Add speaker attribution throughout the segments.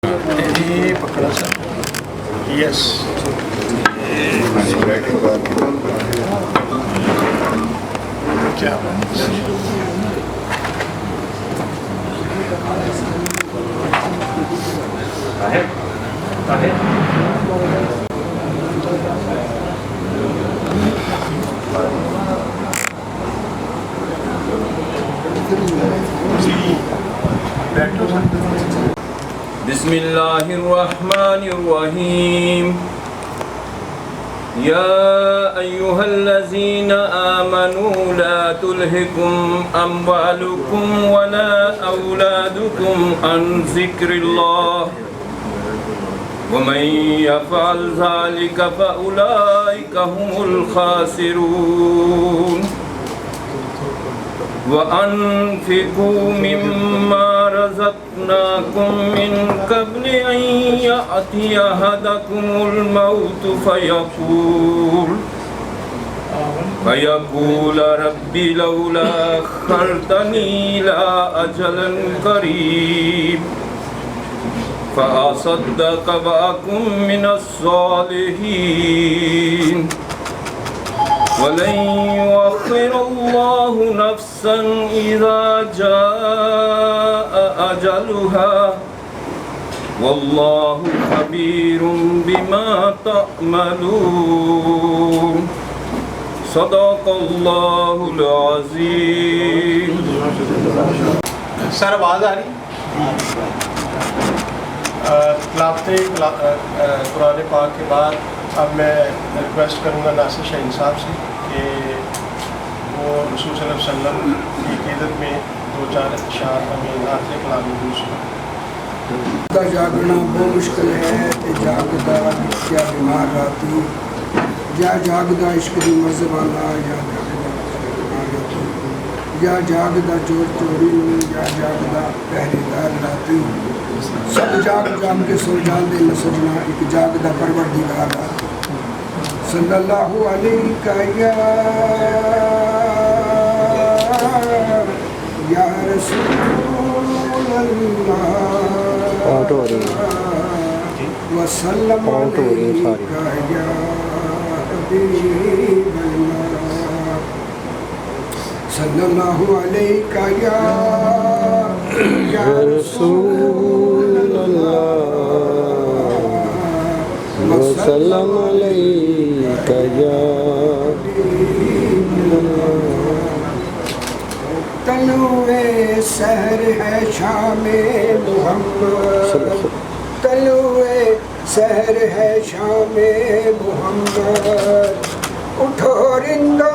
Speaker 1: پکڑا سر یس کیا
Speaker 2: بسم اللہ الرحمن الرحیم یا ایہا الذین آمنوا لا تلہکم اموالکم ولا اولادکم عن ذکر اللہ ومن یفعل ذلک فاولئک هم الخاسرون وَأَنفِقُوا مِمَّا رَزَقْنَاكُم مِّن قَبْلِ أَن يَأْتِيَ أَحَدَكُمُ الْمَوْتُ فَيَقُولَ رَبِّ لَوْلَا أَخَّرْتَنِي إِلَىٰ أَجَلٍ قَرِيبٍ فَأَصَدَّقَ وَأَكُن مِّنَ الصَّالِحِينَ وَلَن يُؤَخِّرَ اللَّهُ نَفْسًا إِذَا جَاءَ أَجَلُهَا وَاللَّهُ خَبِيرٌ بِمَا تَعْمَلُونَ صدق اللَّهُ العظيم.
Speaker 1: سر آواز آ رہی قرآن پاک کے بعد اب میں ریکویسٹ کروں گا ناصر شاہین صاحب سے کہ وہ رسول صلی اللہ علیہ وسلم کی عقیدت میں دو چار اشعار ہمیں آخر کلام میں
Speaker 3: جاگنا بہت مشکل ہے کہ جاگدا کیا بیمار راتی یا جاگدا عشق دی مرزبانہ یا جاگدا چور چوری یا جاگدا پہریدار راتی سب جاگ جام کے سو جان دے نہ سجنا ایک جاگدا پروردگار راتی صلی اللہ علیہ یا رسول اللہ وسلم علیکہ یا حبیب اللہ صلی اللہ علیکہ یا رسول اللہ وسلم علیکہ یا حبیب اللہ. طلوع سحر ہے شام محمد طلوع سحر ہے شام محمد اٹھو رندو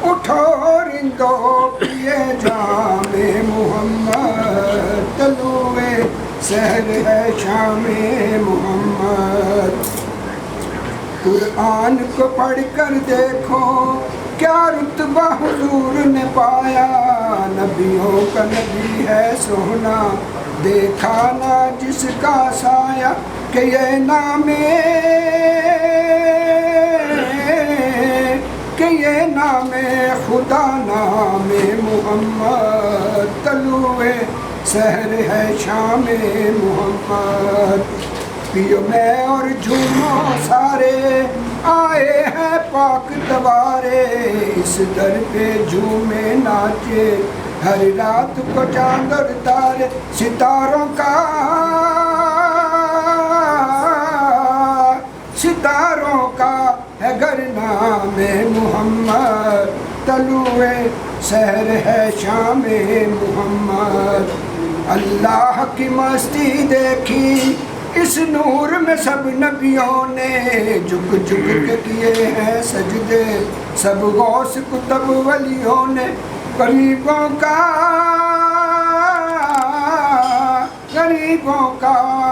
Speaker 3: اٹھو رندو پیے جام محمد طلوع سحر ہے شام محمد. قرآن کو پڑھ کر دیکھو کیا رتبہ حضور نے پایا نبیوں کا نبی ہے سونا دیکھا نہ جس کا سایہ کہ یہ نام خدا نام محمد طلوع سحر ہے شام محمد. پیو میں اور جھومو سارے آئے ہیں پاک دوارے اس در پہ جھومے ناچے ہر رات کو چاند اور تارے ستاروں کا ہے گر نام محمد طلوع سحر ہے شام محمد. اللہ کی مستی دیکھی اس نور میں سب نبیوں نے جھک جھک کے کیے ہیں سجدے سب غوث کتب ولیوں نے غریبوں کا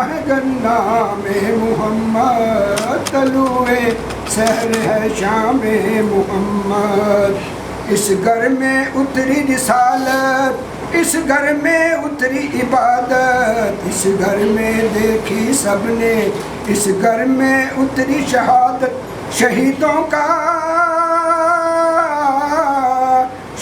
Speaker 3: ہے نام محمد طلوع سحر ہے شام محمد. اس گھر میں اتری رسالت اس گھر میں اتری عبادت اس گھر میں دیکھی سب نے اس گھر میں اتری شہادت شہیدوں کا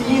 Speaker 1: 3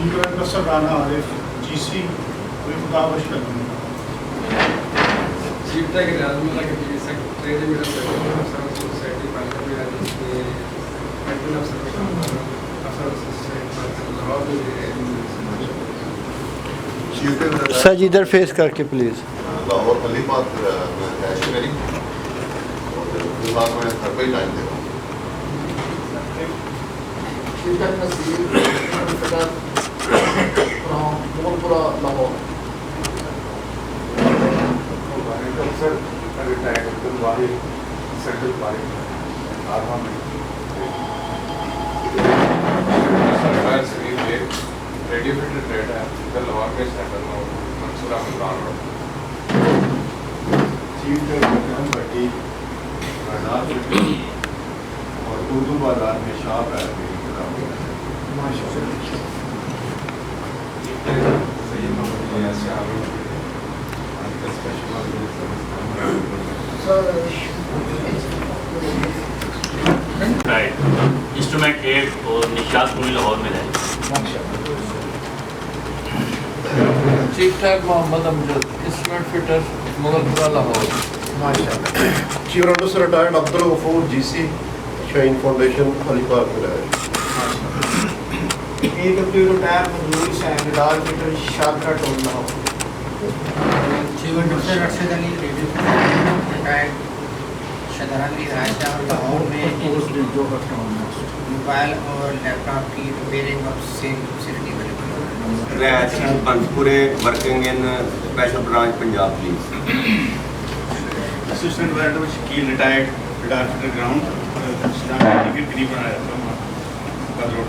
Speaker 4: چیف ڈائریکٹر رانا عارف GC وفقا بشکل
Speaker 5: چیف ڈائریکٹر راجملا کے پیچھے secretary media society parliament admin افسر کا کام کر رہا ہوں
Speaker 6: سر جی ادھر فیس کر کے پلیز.
Speaker 7: لاہور علی بات کیش میری اور فی الحال میں گھر پہ ہی ٹائم دے رہا ہوں.
Speaker 5: لاہور
Speaker 7: سر retired Abdul Wahid central park آرما میں سرکار سری میں ریڈیو فٹر ٹریڈ ہے ادھر لاہور میں سینٹر میں Mansoor Ahmad Khan road chief director Bhatti radar fitter اور اردو بازار میں شاپ ہے
Speaker 8: انسٹرومنٹ 8 اور نشاط پوری لاہور میں رہے.
Speaker 5: Chief tech Muhammad Amjad instrument fitter Mughalpura Lahore.
Speaker 1: Chief director retired Abdul Ghafoor GC Shaheen foundation Ali park میں رہے.
Speaker 3: AW ریٹائر مزدوری سے ریٹائر فٹر شادرہ ٹول Lahore.
Speaker 9: Chief doctor Arshad Ali radio retired شدرانی رائشہ لاہور میں موبائل اور لیپ ٹاپ کی ریپیئرنگ اور سیل فیسلٹی اویلیبل.
Speaker 10: رہائشی بنسپورے working in special branch Punjab police.
Speaker 4: Assistant director Shakeel retired fitter ground کے قریب بنایا تھا بدروڈ.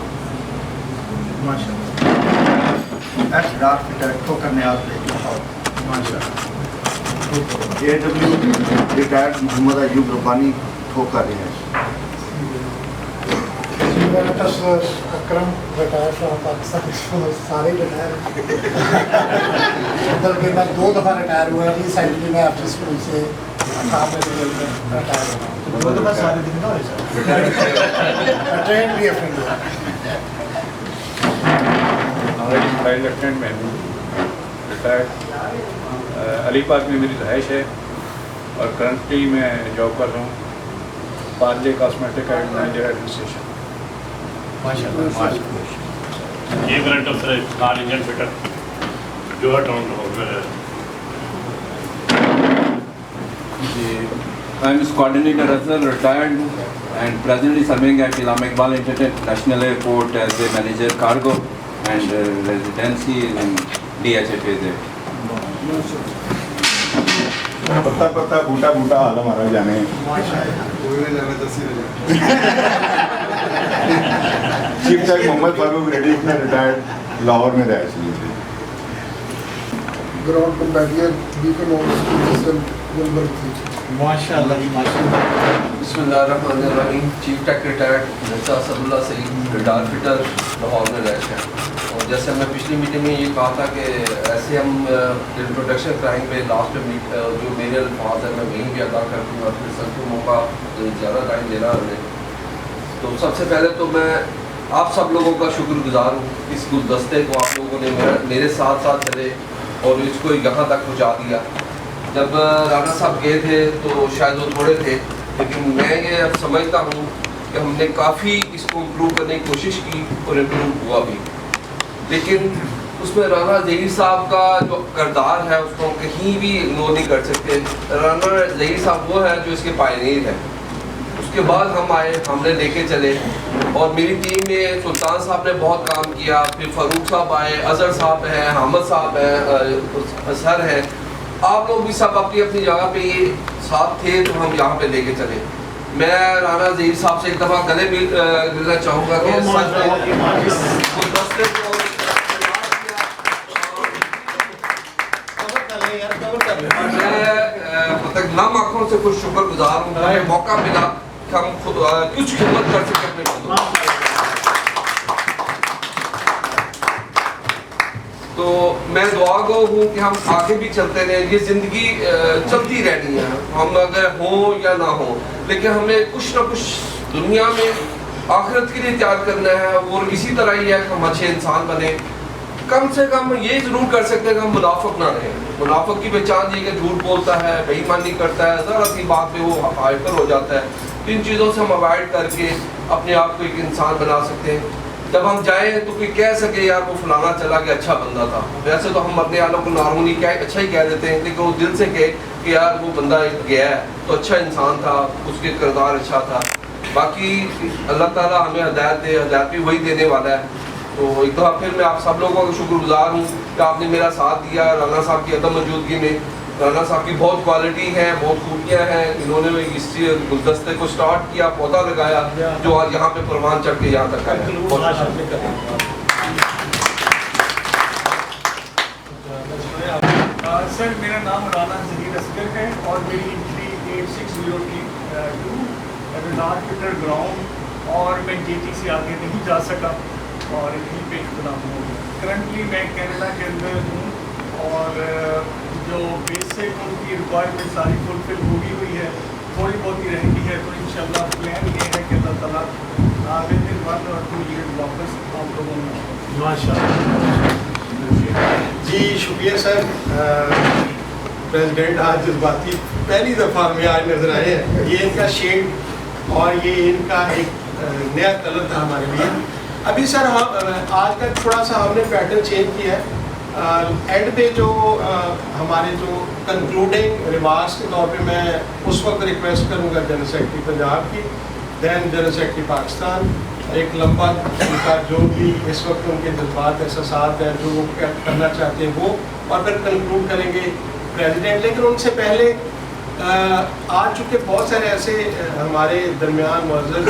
Speaker 3: ماشاء اللہ. ایکس ڈار فٹر ٹھوکر نیاز پہ
Speaker 4: ماشاء
Speaker 7: AW ریٹائرڈ محمد ایوب ربانی ٹھوکر ہے.
Speaker 3: اکرم ریٹائر فرام پاکستان. سارے ریٹائر بلکہ میں 2 دفعہ ریٹائر ہوا ہے. ریسنٹلی میں آپ اسکول سے ریٹائر ہوا. 2 دفعہ سارے دن نہ ہوئے سر ٹرین بھی ہے فرینڈ.
Speaker 5: لیفٹیننٹ محمود ریٹائرڈ علی پاک میں میری رہائش ہے اور کرنٹلی میں جاب کر رہا ہوں Parle cosmetic and manager administration.
Speaker 8: یہ کرنٹ افسر کار انجن فٹر جوہر ٹاؤن لاہور میں رہے.
Speaker 2: I am Coordinator Azhar, retired and presently serving at Allama Iqbal International Airport as a manager cargo and residency in DHFA there.
Speaker 7: پتا پتا بوٹا بوٹا حال ہمارا جانے چیف ٹیک محمد فاروق ready retired Lahore میں رہائش لیے تھے.
Speaker 3: گراؤنڈ کمپیٹیئر بیکن اور نمبر 3.
Speaker 5: ماشاء اللہ جی ماشاء اللہ.
Speaker 11: بسم اللہ الرحمن الرحیم. چیف ٹیک ریٹائرڈ مرزا اسد اللہ سعید ریٹائر فٹر لاہور میں رہائش ہے. اور جیسے ہم نے پچھلی میٹنگ میں یہ کہا تھا کہ ایسے ہم انٹروڈکشن کرائیں گے لاسٹ میں جو میرے الفاظ ہیں میں وہیں بھی ادا کر دوں گا. پھر سب کو موقع زیادہ ٹائم دینا ہمیں. تو سب سے پہلے تو میں آپ سب لوگوں کا شکر گزار ہوں. اس گلدستے کو آپ لوگوں نے میرے ساتھ ساتھ چلے اور اس کو یہاں تک پہنچا دیا. جب رانا صاحب گئے تھے تو شاید وہ تھوڑے تھے, لیکن میں یہ اب سمجھتا ہوں کہ ہم نے کافی اس کو امپروو کرنے کی کوشش کی اور امپروو ہوا بھی. لیکن اس میں رانا ظہیر صاحب کا جو کردار ہے اس کو ہم کہیں بھی اگنور نہیں کر سکتے. رانا ظہیر صاحب وہ ہے جو اس کے پائنیر ہیں. اس کے بعد ہم آئے, ہم نے لے کے چلے اور میری ٹیم میں سلطان صاحب نے بہت کام کیا. پھر فاروق صاحب آئے, اظہر صاحب ہیں, حامد صاحب ہیں, اظہر ہیں. آپ لوگ بھی سب اپنی اپنی جگہ پہ یہ ساتھ تھے تو ہم یہاں پہ لے کے چلے. میں رانا ظہیر صاحب سے ایک دفعہ گلے ملنا چاہوں گا کہ میں نام آنکھوں سے کچھ شکر گزار ہوں. ہمیں موقع ملا کہ ہم خود کچھ خدمت کر سکیں اپنے بندوں. تو میں دعا گو ہوں کہ ہم آگے بھی چلتے رہیں. یہ زندگی چلتی رہنی ہے, ہم اگر ہوں یا نہ ہوں, لیکن ہمیں کچھ نہ کچھ دنیا میں آخرت کے لیے تیار کرنا ہے. اور اسی طرح ہی ہے کہ ہم اچھے انسان بنیں. کم سے کم یہ ضرور کر سکتے ہیں کہ ہم منافق نہ رہیں. منافق کی پہچان یہ کہ جھوٹ بولتا ہے, بے ایمانی کرتا ہے, ذرا سی بات پہ وہ ہائپر ہو جاتا ہے. ان چیزوں سے ہم اوائڈ کر کے اپنے آپ کو ایک انسان بنا سکتے ہیں. جب ہم جائیں تو کوئی کہہ سکے یار وہ فلانا چلا گیا اچھا بندہ تھا. ویسے تو ہم مرنے والوں کو نارملی اچھا ہی کہہ دیتے ہیں, لیکن وہ دل سے کہے کہ یار وہ بندہ گیا ہے تو اچھا انسان تھا, اس کے کردار اچھا تھا. باقی اللہ تعالیٰ ہمیں ہدایت دے, ہدایت بھی وہی دینے والا ہے. تو ایک دفعہ پھر میں آپ سب لوگوں کا شکر گزار ہوں کہ آپ نے میرا ساتھ دیا. رانا صاحب کی عدم موجودگی میں رانا صاحب کی بہت کوالٹی ہے, بہت خوبیاں ہیں. انہوں نے اس گلدستے کو سٹارٹ کیا, پودا لگایا, جو آج یہاں پہ پروان چڑھ کے یہاں تک آیا.
Speaker 12: سر میرا نام رانا ظہیر اصغر ہے اور میری انٹری 8602 ردار فٹر گراؤنڈ, اور میں جے ٹی سے آگے نہیں جا سکا اور یہیں پہ اختتام ہو گیا. کرنٹلی میں کینیڈا کے اندر ہوں اور جو بیسک ان کی ریکوائرمنٹ ساری فلفل ہوئی ہے, تھوڑی بہت ہی رہتی ہے. تو انشاءاللہ پلان یہ ہے کہ اللہ تعالیٰ ود ان 1 or 2 years واپس آپ لوگوں میں.
Speaker 1: ماشاءاللہ جی شکریہ سر. پریزیڈنٹ آج جذباتی پہلی دفعہ ہمیں آج نظر آئے ہیں. یہ ان کا شیڈ اور یہ ان کا ایک نیا کلر تھا ہمارے لیے. ابھی سر ہم آج کا تھوڑا سا ہم نے پیٹرن چینج کیا ہے. اینڈ پہ جو ہمارے جو کنکلوڈنگ ریمارکس کے طور پہ میں اس وقت ریکویسٹ کروں گا جنرل سیکرٹری پنجاب کی, دین جنرل سیکرٹری پاکستان, ایک لمبا ان کا جو بھی اس وقت ان کے جذبات احساسات ہیں جو وہ کرنا چاہتے ہیں وہ, اور پھر کنکلوڈ کریں گے پریزیڈنٹ. لیکن ان سے پہلے آ چکے بہت سارے ایسے ہمارے درمیان معزز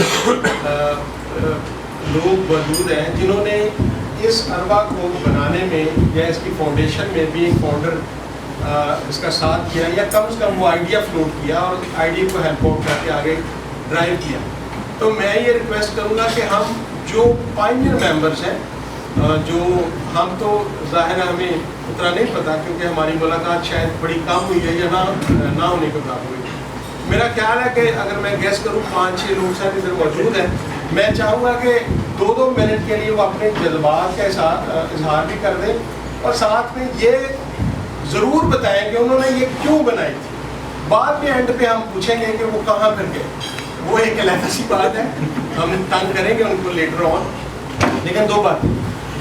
Speaker 1: لوگ موجود ہیں جنہوں نے اس اربا کو بنانے میں یا اس کی فاؤنڈیشن میں بھی ایک فاؤنڈر اس کا ساتھ کیا, یا کم از کم وہ آئیڈیا فلوٹ کیا اور آئیڈیا کو ہیلپ آؤٹ کر کے آگے ڈرائیو کیا. تو میں یہ ریکویسٹ کروں گا کہ ہم جو پائنیئر ممبرس ہیں, جو ہم تو ظاہر ہے ہمیں اتنا نہیں پتا کیونکہ ہماری ملاقات شاید بڑی کم ہوئی ہے یا نہ ہونے کو کام ہوئی. میرا خیال ہے کہ اگر میں گیس کروں 5-6 لوگ ساتھ ادھر موجود ہیں, میں چاہوں گا کہ 2-2 منٹ کے لیے وہ اپنے جذبات کا اظہار بھی کر دیں اور ساتھ میں یہ ضرور بتائیں کہ انہوں نے یہ کیوں بنائی تھی. بعد میں اینڈ پہ ہم پوچھیں گے کہ وہ کہاں پھر گئے, وہ ایک علیحدہ سی بات ہے, ہم تنگ کریں گے ان کو لیٹر آن. لیکن 2 باتیں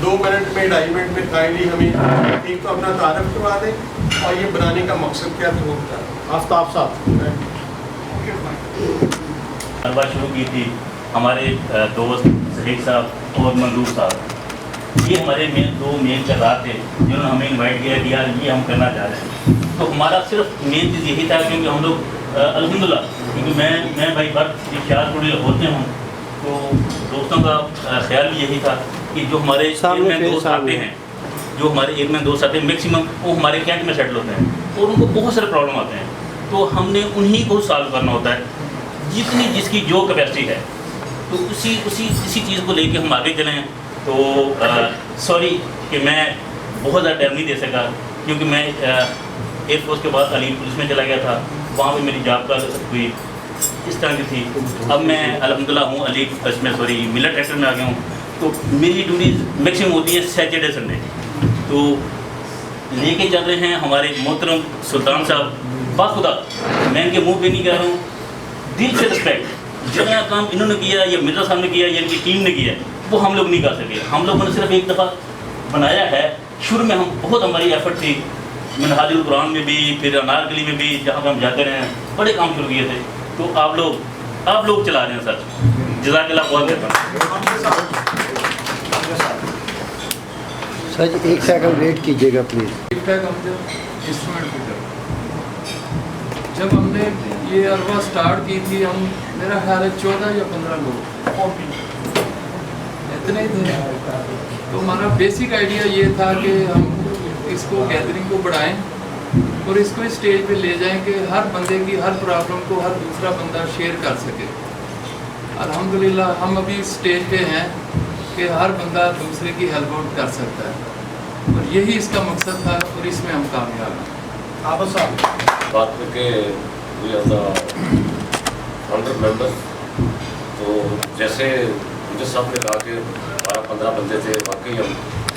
Speaker 1: 2 منٹ میں 2.5 منٹ میں کائنڈلی ہمیں ایک تو اپنا تعارف کروا دیں اور یہ بنانے کا مقصد کیا تھا وہ بتا دیں. آفتاب صاحب
Speaker 8: اربا شروع کی تھی ہمارے دوست صدیق صاحب اور منظور صاحب. یہ ہمارے دو مین کردار تھے جنہوں نے ہمیں انوائٹ کیا کہ یار یہ ہم کرنا چاہ رہے ہیں. تو ہمارا صرف مین چیز یہی تھا کیونکہ ہم لوگ الحمدللہ, کیونکہ میں بھائی وقت خیال تھوڑے ہوتے ہوں تو دوستوں کا خیال بھی یہی تھا کہ جو ہمارے ایک میں دوست آتے ہیں, جو ہمارے ایک میں دوست آتے ہیں میکسیمم وہ ہمارے کینٹ میں سیٹل ہوتے ہیں اور ان کو بہت سارے پرابلم آتے ہیں. تو ہم نے انہی کو سالو کرنا ہوتا ہے جتنی جس کی جو کیپیسٹی ہے. تو اسی چیز کو لے کے ہم آگے چلیں. تو سوری کہ میں بہت زیادہ ٹائم نہیں دے سکا کیونکہ میں ایئر فورس کے بعد علی پولیس میں چلا گیا تھا, وہاں پہ میری جاب کا ہوئی اس طرح کی تھی. اب میں الحمدللہ ہوں علی اس میں ملٹ ٹریکٹر میں آ گیا ہوں. تو میری ڈیوٹیز میکسیمم ہوتی ہے سیٹرڈے سنڈے. تو لے کے چل رہے ہیں ہمارے محترم سلطان صاحب. باخدا میں ان کے منہ پہ نہیں کہہ رہا ہوں, دل سے رسپیکٹ. جتنا کام انہوں نے کیا یا مرزا صاحب نے کیا یا ان کی ٹیم نے کیا وہ ہم لوگ نہیں کر سکے. ہم لوگوں نے صرف ایک دفعہ بنایا ہے. شروع میں ہم ہماری ایفرٹ تھی منہاج القرآن میں بھی, پھر انارکلی میں بھی, جہاں پہ ہم جاتے رہے ہیں, بڑے کام شروع کیے تھے. تو آپ لوگ چلا رہے ہیں سر. جزاک اللہ بہت مہربانی.
Speaker 6: سر جی 1 سیکنڈ ویٹ کیجیے گا پلیز.
Speaker 13: جب ہم نے یہ اربا سٹارٹ کی تھی ہم میرا خیال ہے 14 یا 15 لوگ اتنے ہی تھے. تو ہمارا بیسک آئیڈیا یہ تھا کہ ہم اس کو گیدرنگ کو بڑھائیں اور اس کو اسٹیج پہ لے جائیں کہ ہر بندے کی ہر پرابلم کو ہر دوسرا بندہ شیئر کر سکے. الحمدللہ ہم ابھی اسٹیج پہ ہیں کہ ہر بندہ دوسرے کی ہیلپ آؤٹ کر سکتا ہے اور یہی اس کا مقصد تھا اور اس میں ہم کامیاب ہیں.
Speaker 1: آپ صاحب
Speaker 14: بات کر کے وی آر دا فاؤنڈر ممبر. تو جیسے مجھے سب نے کہا کہ 12-15 بندے تھے, واقعی ہم